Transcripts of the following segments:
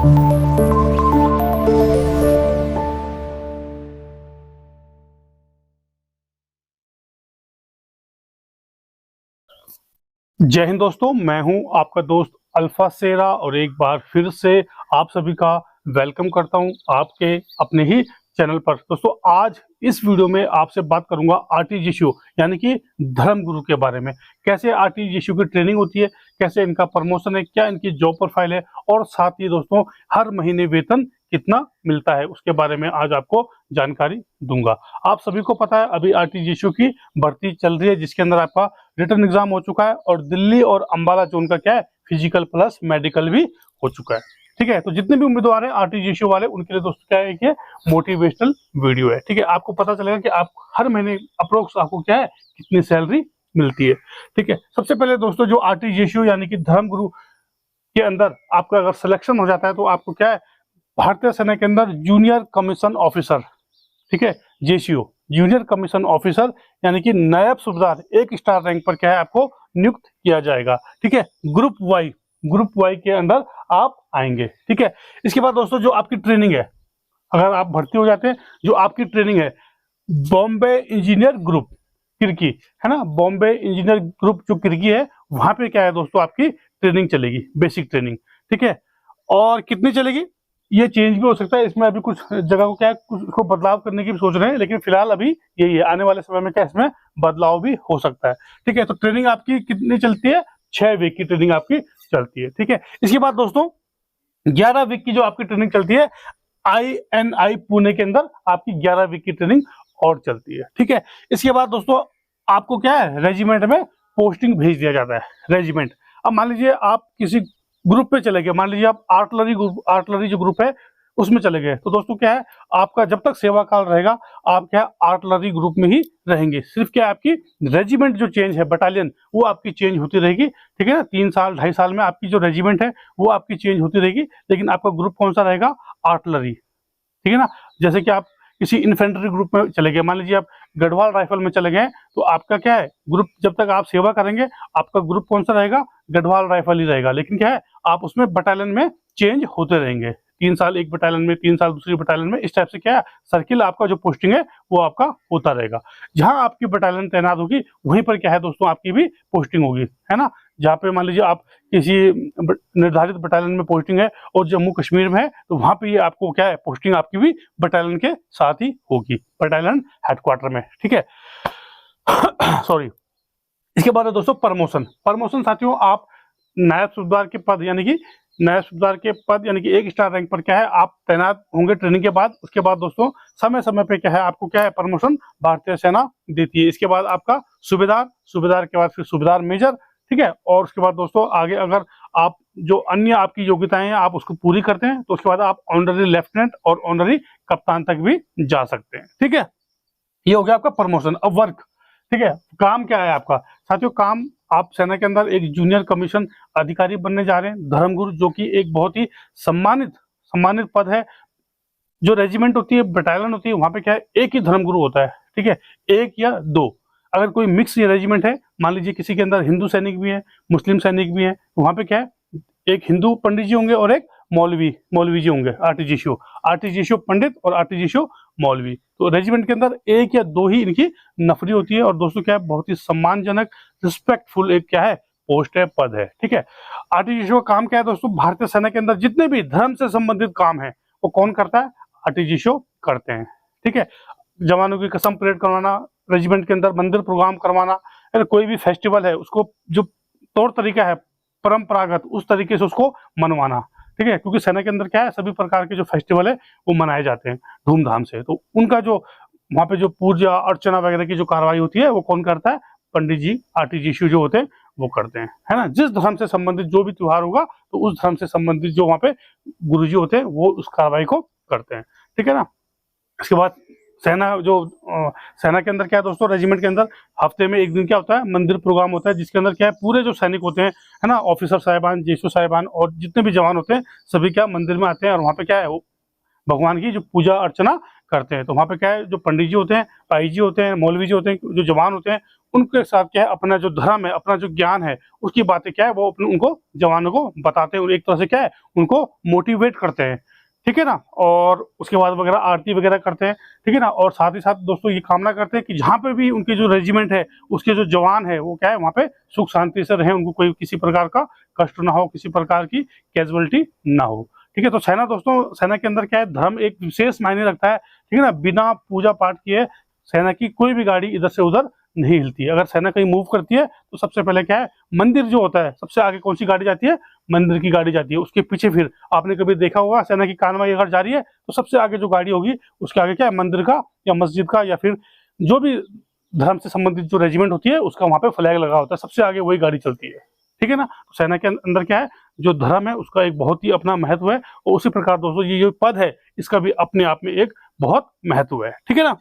जय हिंद दोस्तों, मैं हूं आपका दोस्त अल्फा सेरा और एक बार फिर से आप सभी का वेलकम करता हूं आपके अपने ही चैनल पर। दोस्तों, आज इस वीडियो में आपसे बात करूंगा आरटीजीएसयू यानी कि धर्मगुरु के बारे में। कैसे आरटीजीएसयू की ट्रेनिंग होती है, कैसे इनका प्रमोशन है, क्या इनकी जॉब प्रोफाइल है और साथ ही दोस्तों हर महीने वेतन कितना मिलता है, उसके बारे में आज आपको जानकारी दूंगा। आप सभी को पता है अभी आरटीजीएसयू की भर्ती चल रही है, जिसके अंदर आपका रिटन एग्जाम हो चुका है और दिल्ली और अंबाला जोन का क्या है फिजिकल प्लस मेडिकल भी हो चुका है। ठीक है, तो जितने भी उम्मीदवार हैं आरटीजीएसयू वाले, उनके लिए दोस्तों क्या है कि मोटिवेशनल वीडियो है। ठीक है, आपको पता चलेगा कि आप हर महीने अप्रोक्स आपको क्या है कितनी सैलरी मिलती है। ठीक है, सबसे पहले दोस्तों जो आरटीजीएसयू यानी कि धर्मगुरु के अंदर आपका अगर सिलेक्शन हो जाता है तो आपको क्या है भारतीय सेना के अंदर जूनियर कमीशन ऑफिसर, ठीक है, जेसीओ जूनियर कमीशन ऑफिसर यानी कि नायब सूबेदार 1 स्टार रैंक पर क्या है आपको नियुक्त किया जाएगा। ठीक है, ग्रुप वाई के अंदर आप आएंगे। ठीक है, इसके बाद दोस्तों जो आपकी ट्रेनिंग है, अगर आप भर्ती हो जाते हैं, जो आपकी ट्रेनिंग है बॉम्बे इंजीनियर ग्रुप किर्की है ना, बॉम्बे इंजीनियर ग्रुप जो किर्की है, वहां पे क्या है दोस्तों आपकी ट्रेनिंग चलेगी, बेसिक ट्रेनिंग। ठीक है, और कितनी चलेगी ये चेंज भी हो सकता है, इसमें अभी कुछ जगह को क्या है कुछ को बदलाव करने की भी सोच रहे हैं, लेकिन फिलहाल अभी यही है। आने वाले समय में क्या इसमें बदलाव भी हो सकता है। ठीक है, तो ट्रेनिंग आपकी कितनी चलती है, 6 वीक की ट्रेनिंग आपकी चलती है। ठीक है, इसके बाद दोस्तों 11 वीक की जो आपकी ट्रेनिंग चलती है INI पुणे के अंदर आपकी 11 वीक की ट्रेनिंग और चलती है। ठीक है, इसके बाद दोस्तों आपको क्या है रेजिमेंट में पोस्टिंग भेज दिया जाता है। रेजिमेंट, अब मान लीजिए आप किसी ग्रुप पे चले गए, मान लीजिए आप आर्टलरी जो ग्रुप है उसमें चले गए, तो दोस्तों क्या है आपका जब तक सेवा काल रहेगा आप क्या आर्टलरी ग्रुप में ही रहेंगे। सिर्फ क्या आपकी रेजिमेंट जो चेंज है, बटालियन, वो आपकी चेंज होती रहेगी। ठीक है ना, 3 साल 2.5 साल में आपकी जो रेजिमेंट है वो आपकी चेंज होती रहेगी, लेकिन आपका ग्रुप कौन सा रहेगा, आर्टलरी। ठीक है ना, जैसे कि आप किसी इन्फेंट्री ग्रुप में चले गए, मान लीजिए आप गढ़वाल राइफल में चले गए, तो आपका क्या है ग्रुप, जब तक आप सेवा करेंगे आपका ग्रुप कौन सा रहेगा, गढ़वाल राइफल ही रहेगा, लेकिन क्या है आप उसमें बटालियन में चेंज होते रहेंगे। 3 साल एक बटालियन में, 3 साल दूसरी बटालियन में, इस टाइप से क्या है सर्किल आपका जो पोस्टिंग है वो आपका होता रहेगा। जहां आपकी बटालियन तैनात होगी वहीं पर क्या है दोस्तों आपकी भी पोस्टिंग होगी, है ना। जहाँ पे मान लीजिए आप किसी निर्धारित बटालियन में पोस्टिंग है और जम्मू कश्मीर में है, तो वहां पे ये आपको क्या है पोस्टिंग आपकी भी बटालियन के साथ ही होगी, बटालियन हेडक्वार्टर में। ठीक है सॉरी। इसके बाद है दोस्तों प्रमोशन साथियों, आप नायब सूबेदार के पद यानी कि 1 स्टार रैंक पर क्या है आप तैनात होंगे ट्रेनिंग के बाद। उसके बाद दोस्तों समय समय पे क्या है आपको क्या है प्रमोशन भारतीय सेना देती है। इसके बाद आपका सूबेदार के बाद फिर सूबेदार मेजर। ठीक है, और उसके बाद दोस्तों आगे अगर आप जो अन्य आपकी योग्यताएं हैं आप उसको पूरी करते हैं तो उसके बाद आप ऑनररी लेफ्टिनेंट और ऑनररी कप्तान तक भी जा सकते हैं। ठीक है, ये हो गया आपका प्रमोशन। अब वर्क, ठीक है, काम क्या है आपका साथियों, काम आप सेना के अंदर एक जूनियर कमीशन अधिकारी बनने जा रहे हैं, धर्मगुरु, जो कि एक बहुत ही सम्मानित पद है। जो रेजिमेंट होती है, बटालियन होती है, वहां पे क्या है एक ही धर्मगुरु होता है। ठीक है, 1 या 2, अगर कोई मिक्स रेजिमेंट है, मान लीजिए किसी के अंदर हिंदू सैनिक भी है, मुस्लिम सैनिक भी है, तो वहां पे क्या है एक हिंदू पंडित जी होंगे और एक मौलवी जी होंगे। आरटीजीएसयू पंडित और आरटीजीएसयू मौलवी, तो रेजिमेंट के अंदर 1 या 2 ही इनकी नफरी होती है। और दोस्तों क्या है बहुत ही सम्मानजनक रिस्पेक्टफुल एक क्या है पोस्ट है, पद है। ठीक है, आरटीजीएसयू का काम क्या है दोस्तों, भारतीय सेना के अंदर जितने भी धर्म से संबंधित काम है वो कौन करता है, आरटीजीएसयू करते हैं। ठीक है, जवानों की कसम परेड करवाना, रेजिमेंट के अंदर मंदिर प्रोग्राम करवाना, कोई भी फेस्टिवल है उसको जो तौर तरीका है परंपरागत उस तरीके से उसको मनवाना। ठीक है, क्योंकि सेना के अंदर क्या है सभी प्रकार के जो फेस्टिवल है वो मनाए जाते हैं धूमधाम से, तो उनका जो वहाँ पे जो पूजा अर्चना वगैरह की जो कार्रवाई होती है वो कौन करता है, पंडित जी आरटीजीएसयू जो होते हैं वो करते हैं, है ना। जिस धर्म से संबंधित जो भी त्योहार होगा तो उस धर्म से संबंधित जो वहाँ पे गुरुजी होते हैं वो उस कार्रवाई को करते हैं। ठीक है ना, इसके बाद सेना के अंदर क्या है दोस्तों, रेजिमेंट के अंदर हफ्ते में 1 दिन क्या होता है मंदिर प्रोग्राम होता है, जिसके अंदर क्या है पूरे जो सैनिक होते हैं, है ना, ऑफिसर साहिबान, जेसू साहिबान और जितने भी जवान होते हैं सभी क्या मंदिर में आते हैं और वहाँ पे क्या है वो भगवान की जो पूजा अर्चना करते हैं। तो वहाँ पे क्या है, जो पंडित जी होते हैं, भाई जी होते हैं, मौलवी जी होते हैं, जो जवान होते हैं, उनके साथ क्या है, अपना जो धर्म है, अपना जो ज्ञान है, उसकी बातें क्या है वो उनको जवानों को बताते हैं और एक तरह से क्या है उनको मोटिवेट करते हैं, ठीक है ना। और उसके बाद वगैरह आरती वगैरह करते हैं, ठीक है ना। और साथ ही साथ दोस्तों ये कामना करते हैं कि जहाँ पे भी उनके जो रेजिमेंट है, उसके जो जवान है, वो क्या है वहाँ पे सुख शांति से रहें, उनको कोई किसी प्रकार का कष्ट ना हो, किसी प्रकार की कैजुअलिटी ना हो, ठीक है। तो सेना दोस्तों, सेना के अंदर क्या है, धर्म एक विशेष मायने रखता है, ठीक है ना। बिना पूजा पाठ किए सेना की कोई भी गाड़ी इधर से उधर नहीं हिलती है। अगर सेना कहीं मूव करती है तो सबसे पहले क्या है, मंदिर जो होता है, सबसे आगे कौन सी गाड़ी जाती है, मंदिर की गाड़ी जाती है। उसके पीछे फिर आपने कभी देखा होगा, सेना की कानवाई अगर जा रही है तो सबसे आगे जो गाड़ी होगी उसके आगे क्या है, मंदिर का या मस्जिद का या फिर जो भी धर्म से संबंधित जो रेजिमेंट होती है उसका वहां पे फ्लैग लगा होता है, सबसे आगे वही गाड़ी चलती है, ठीक है ना। तो सेना के अंदर क्या है, जो धर्म है उसका एक बहुत ही अपना महत्व है। और उसी प्रकार दोस्तों ये जो पद है इसका भी अपने आप में एक बहुत महत्व है, ठीक है ना।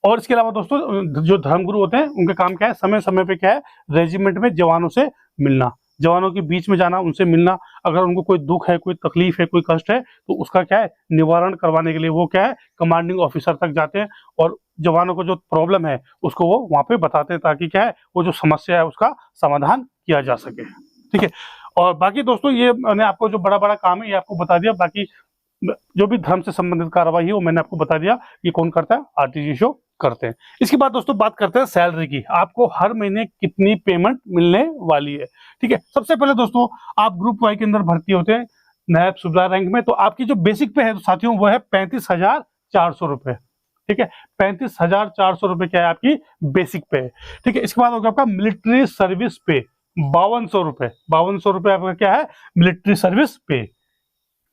और इसके अलावा दोस्तों जो धर्मगुरु होते हैं उनका काम क्या है, समय समय पे क्या है, रेजिमेंट में जवानों से मिलना, जवानों के बीच में जाना, उनसे मिलना। अगर उनको कोई दुख है, कोई तकलीफ है, कोई कष्ट है, तो उसका क्या है, निवारण करवाने के लिए वो क्या है, कमांडिंग ऑफिसर तक जाते हैं और जवानों को जो प्रॉब्लम है उसको वो वहाँ पे बताते हैं, ताकि क्या है, वो जो समस्या है उसका समाधान किया जा सके, ठीक है। और बाकी दोस्तों ये मैंने आपको जो बड़ा बड़ा काम है ये आपको बता दिया। बाकी जो भी धर्म से संबंधित कार्रवाई है वो मैंने आपको बता दिया, ये कौन करता है, आरटीजीएस करते हैं। इसके बाद दोस्तों बात करते हैं सैलरी की, आपको हर महीने कितनी पेमेंट मिलने वाली है, ठीक है। सबसे पहले दोस्तों आप ग्रुप वाई के अंदर भर्ती होते हैं नायब सूबेदार रैंक में, तो आपकी जो बेसिक पे है तो साथियों वो है 35,400 रुपए, ठीक है। 35,400 रुपए क्या है आपकी बेसिक पे है, ठीक है। इसके बाद होगा आपका मिलिट्री सर्विस पे 5200 रुपए, 5200 रुपए आपका क्या है, मिलिट्री सर्विस पे,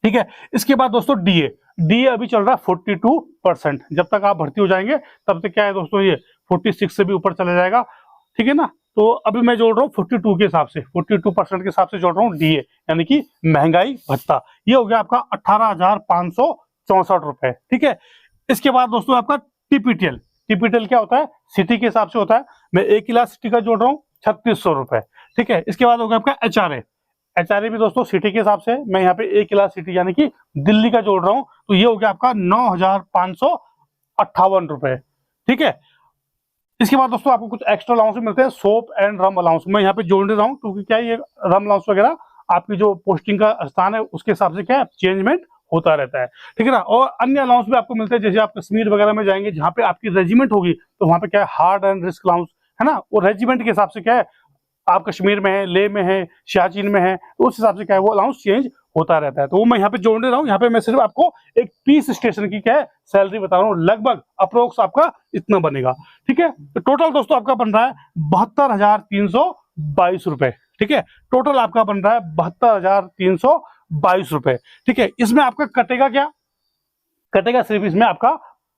ठीक है। इसके बाद दोस्तों डीए, डीए अभी चल रहा है 42%। जब तक आप भर्ती हो जाएंगे तब तक क्या है दोस्तों, ये 46 से भी ऊपर चला जाएगा, ठीक है ना। तो अभी मैं जोड़ रहा हूँ 42 के हिसाब से, 42% के हिसाब से जोड़ रहा हूँ डीए, यानी कि महंगाई भत्ता। ये हो गया आपका 18,564 रुपए, ठीक है। इसके बाद दोस्तों आपका टीपीटीएल, टीपीटीएल क्या होता है, सिटी के हिसाब से होता है। मैं एक क्लास सिटी का जोड़ रहा हूँ 3600 रुपए, ठीक है। इसके बाद होगा आपका एचआरए, एचआरए भी दोस्तों सिटी के हिसाब से, मैं यहाँ पे एक क्लास सिटी यानी कि दिल्ली का जोड़ रहा हूँ, तो ये हो गया आपका 9,558 रुपए, ठीक है। इसके बाद दोस्तों आपको कुछ एक्स्ट्रा अलाउंस मिलते हैं, सोप एंड रम अलाउंस, मैं यहाँ पे जोड़ रहा हूँ क्योंकि क्या है, ये रम अलाउंस वगैरह आपकी जो पोस्टिंग का स्थान है उसके हिसाब से क्या है चेंजमेंट होता रहता है, ठीक है ना। और अन्य अलाउंस भी आपको मिलते हैं, जैसे आप कश्मीर वगैरह में जाएंगे जहाँ पे आपकी रेजिमेंट होगी तो वहाँ पे क्या है, हार्ड एंड रिस्क अलाउंस है ना, वो रेजिमेंट के हिसाब से क्या है, आप कश्मीर में है, लेह में है, सियाचिन में है, तो उस हिसाब से क्या है वो अलाउंस चेंज होता रहता है। तो वो मैं यहाँ पे जोड़ रहा हूँ, यहाँ पे मैं सिर्फ आपको एक पीस स्टेशन की क्या है सैलरी बता रहा हूँ, लगभग अप्रोक्स आपका इतना बनेगा, ठीक है। तो टोटल दोस्तों आपका बन रहा है 72,322 रुपए, ठीक है। टोटल आपका बन रहा है 72,322 रुपए, ठीक है। इसमें आपका कटेगा क्या, कटेगा सिर्फ इसमें आपका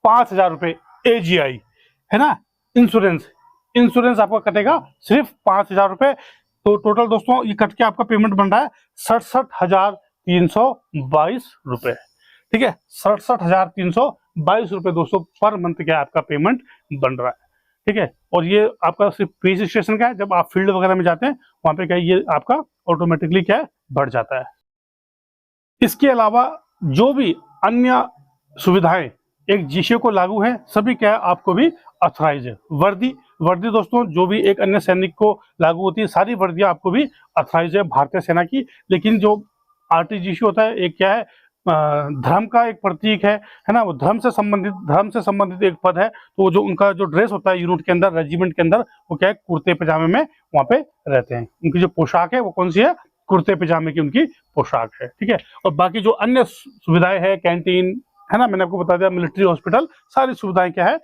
5,000 रुपए एजीआई है ना, इंश्योरेंस, इंश्योरेंस आपका कटेगा सिर्फ 5,000 रुपए। तो टोटल दोस्तों ये कट के आपका पेमेंट बन रहा है 67,322 रुपए, ठीक है। 67,322 रुपए दोस्तों पर मंथ क्या आपका पेमेंट बन रहा है, ठीक है। और ये आपका सिर्फ पीस स्टेशन का है, जब आप फील्ड वगैरह में जाते हैं वहां पे क्या है, ये आपका ऑटोमेटिकली क्या है बढ़ जाता है। इसके अलावा जो भी अन्य सुविधाएं एक जीसीए को लागू है, सभी क्या है आपको भी अथराइज है। वर्दी, वर्दी दोस्तों जो भी एक अन्य सैनिक को लागू होती है, सारी वर्दियां आपको भी अथराइज है भारतीय सेना की। लेकिन जो आरटीजीसी होता है एक क्या है, धर्म का एक प्रतीक है ना, वो धर्म से संबंधित एक पद है। तो वो जो उनका जो ड्रेस होता है यूनिट के अंदर, रेजिमेंट के अंदर, वो क्या है कुर्ते पजामे में वहाँ पे रहते हैं। उनकी जो पोशाक है वो कौन सी है, कुर्ते पजामे की उनकी पोशाक है, ठीक है। और बाकी जो अन्य सुविधाएं है, कैंटीन है ना, मैंने आपको बता दिया, मिलिट्री हॉस्पिटल, सारी सुविधाएं क्या है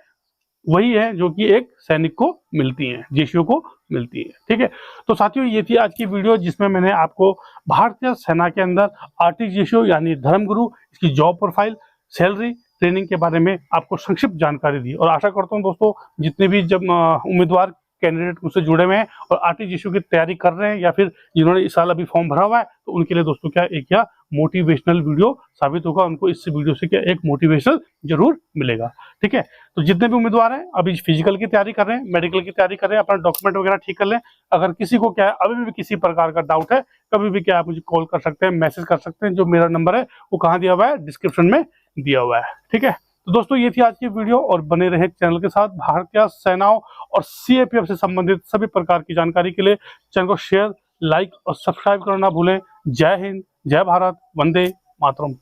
वही है जो कि एक सैनिक को मिलती हैं, जेसीओ को मिलती है, ठीक है। तो साथियों ये थी आज की वीडियो जिसमें मैंने आपको भारतीय सेना के अंदर आरटीजीएसओ यानी धर्मगुरु, इसकी जॉब प्रोफाइल, सैलरी, ट्रेनिंग के बारे में आपको संक्षिप्त जानकारी दी। और आशा करता हूं दोस्तों जितने भी जब उम्मीदवार कैंडिडेट मुझसे जुड़े हुए हैं और आरटीजीएसओ की तैयारी कर रहे हैं या फिर जिन्होंने इस साल अभी फॉर्म भरा हुआ है, तो उनके लिए दोस्तों क्या एक या मोटिवेशनल वीडियो साबित होगा, उनको इस वीडियो से क्या एक मोटिवेशन जरूर मिलेगा, ठीक है। तो जितने भी उम्मीदवार हैं अभी फिजिकल की तैयारी कर रहे हैं, मेडिकल की तैयारी कर रहे हैं, अपना डॉक्यूमेंट वगैरह ठीक कर लें। अगर किसी को क्या है अभी भी किसी प्रकार का डाउट है, कभी भी क्या आप मुझे कॉल कर सकते हैं, मैसेज कर सकते हैं। जो मेरा नंबर है वो कहाँ दिया हुआ है, डिस्क्रिप्शन में दिया हुआ है, ठीक है। तो दोस्तों ये थी आज की वीडियो, और बने रहे चैनल के साथ। भारतीय सेनाओं और सीएपीएफ से संबंधित सभी प्रकार की जानकारी के लिए चैनल को शेयर, लाइक और सब्सक्राइब करना ना भूलें। जय हिंद, जय भारत, वंदे मातरम।